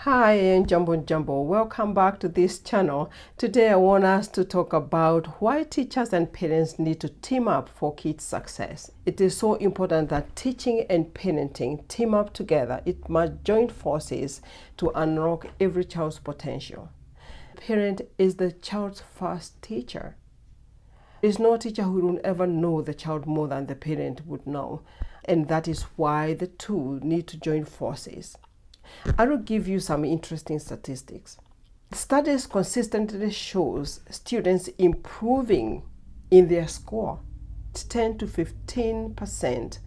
Hi and Jumbo. Welcome back to this channel. Today I want us to talk about why teachers and parents need to team up for kids' success. It is so important that teaching and parenting team up together. It must join forces to unlock every child's potential. Parent is the child's first teacher. There is no teacher who will ever know the child more than the parent would know. And that is why the two need to join forces. I will give you some interesting statistics. Studies consistently shows students improving in their score 10 to 15%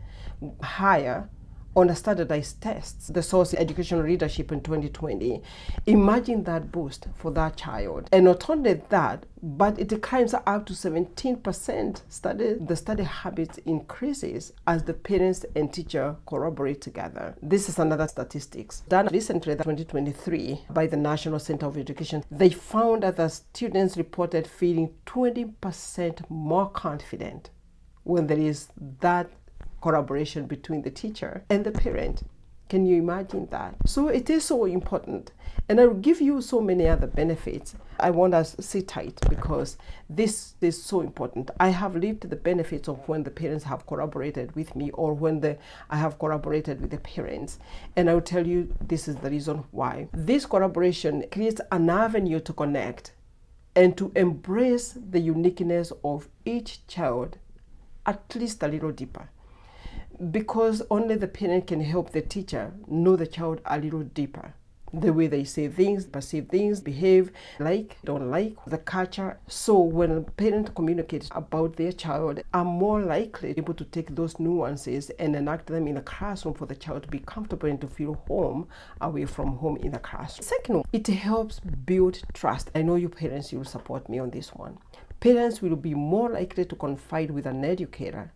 higher on a standardized tests. The source Educational Leadership in 2020. Imagine that boost for that child. And not only that, but it climbs up to 17%. The study habit increases as the parents and teacher collaborate together. This is another statistics done recently, 2023, by the National Center of Education. They found that the students reported feeling 20% more confident when there is that collaboration between the teacher and the parent. Can you imagine that? So it is so important. And I will give you so many other benefits. I want us to sit tight because this is so important. I have lived the benefits of when the parents have collaborated with me or when I have collaborated with the parents. And I will tell you this is the reason why. This collaboration creates an avenue to connect and to embrace the uniqueness of each child at least a little deeper. Because only the parent can help the teacher know the child a little deeper. The way they say things, perceive things, behave, like, don't like, the culture. So when a parent communicates about their child, are more likely able to take those nuances and enact them in the classroom for the child to be comfortable and to feel home away from home in the classroom. Second, it helps build trust. I know you parents, you will support me on this one. Parents will be more likely to confide with an educator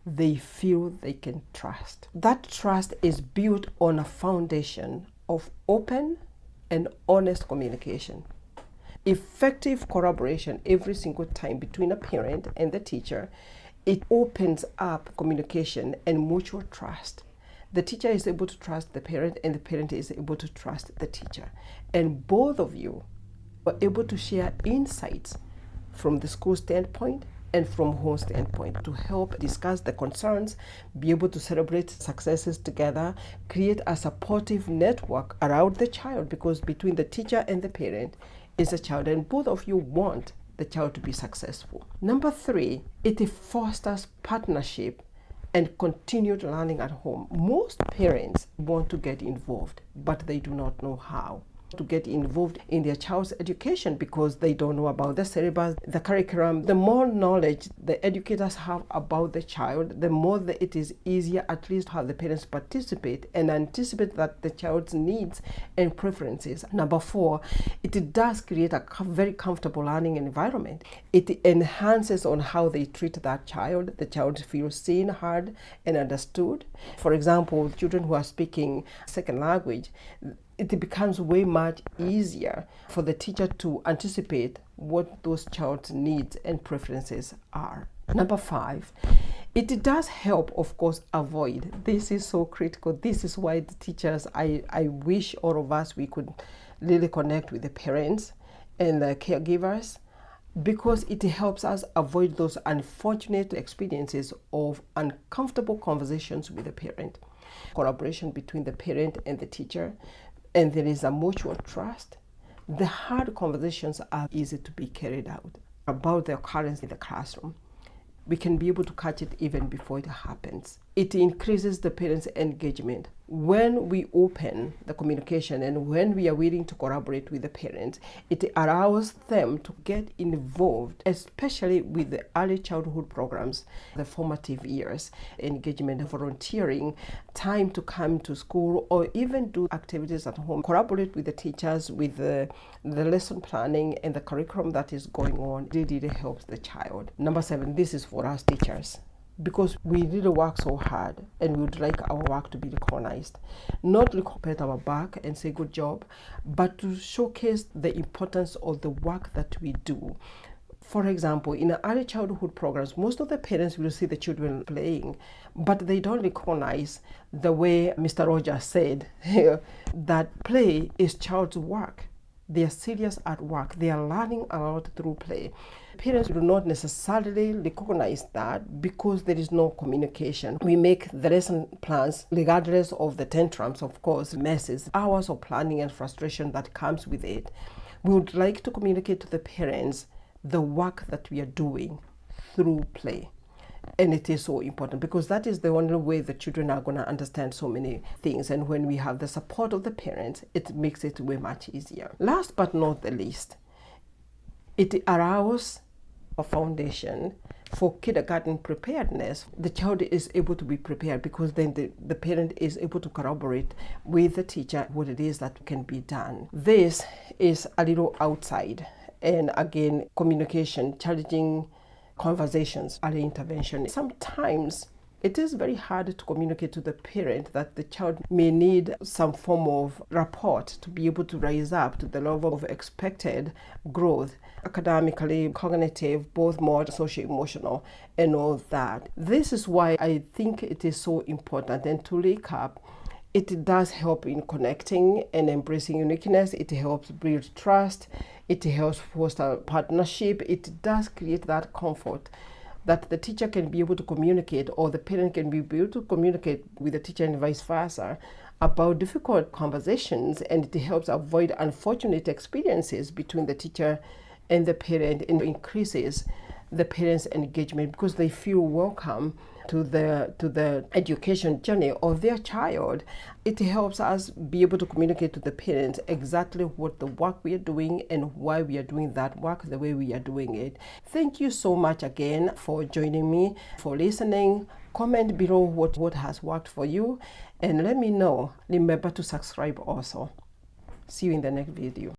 they feel they can trust. That trust is built on a foundation of open and honest communication. Effective collaboration every single time between a parent and the teacher, it opens up communication and mutual trust. The teacher is able to trust the parent and the parent is able to trust the teacher. And both of you are able to share insights from the school standpoint and from home standpoint to help discuss the concerns, be able to celebrate successes together, create a supportive network around the child, because between the teacher and the parent is a child and both of you want the child to be successful. Number 3, it fosters partnership and continued learning at home. Most parents want to get involved, but they do not know how to get involved in their child's education because they don't know about the syllabus, the curriculum. The more knowledge the educators have about the child, the more that it is easier at least to have the parents participate and anticipate that the child's needs and preferences. Number 4, it does create a very comfortable learning environment. It enhances on how they treat that child. The child feels seen, heard, and understood. For example, children who are speaking second language, it becomes way much easier for the teacher to anticipate what those child's needs and preferences are. Number 5, it does help, of course, avoid. This is so critical. This is why the teachers, I wish all of us, we could really connect with the parents and the caregivers, because it helps us avoid those unfortunate experiences of uncomfortable conversations with the parent. Collaboration between the parent and the teacher, and there is a mutual trust. The hard conversations are easy to be carried out about the occurrence in the classroom. We can be able to catch it even before it happens. It increases the parents' engagement. When we open the communication and when we are willing to collaborate with the parents, it allows them to get involved, especially with the early childhood programs, the formative years, engagement, volunteering, time to come to school, or even do activities at home. Collaborate with the teachers with the lesson planning and the curriculum that is going on. It really helps the child. Number 7, this is for us teachers, because we really work so hard and we would like our work to be recognized. Not to pat our back and say good job, but to showcase the importance of the work that we do. For example, in early childhood programs, most of the parents will see the children playing, but they don't recognize the way Mr. Rogers said that play is child's work. They are serious at work. They are learning a lot through play. Parents do not necessarily recognize that because there is no communication. We make the lesson plans regardless of the tantrums, of course, messes, hours of planning and frustration that comes with it. We would like to communicate to the parents the work that we are doing through play. And it is so important because that is the only way the children are going to understand so many things. And when we have the support of the parents, it makes it way much easier. Last but not the least, it allows a foundation for kindergarten preparedness. The child is able to be prepared because then the parent is able to corroborate with the teacher what it is that can be done. This is a little outside. And again, communication, challenging conversations, early intervention. Sometimes it is very hard to communicate to the parent that the child may need some form of rapport to be able to rise up to the level of expected growth, academically, cognitive, both more socio-emotional, and all that. This is why I think it is so important. And to recap, it does help in connecting and embracing uniqueness. It helps build trust. It helps foster partnership. It does create that comfort that the teacher can be able to communicate, or the parent can be able to communicate with the teacher and vice versa about difficult conversations, and it helps avoid unfortunate experiences between the teacher and the parent, and increases the parents' engagement because they feel welcome to the education journey of their child. It helps us be able to communicate to the parents exactly what the work we are doing and why we are doing that work the way we are doing it. Thank you so much again for joining me, for listening. Comment below what has worked for you, and let me know. Remember to subscribe also. See you in the next video.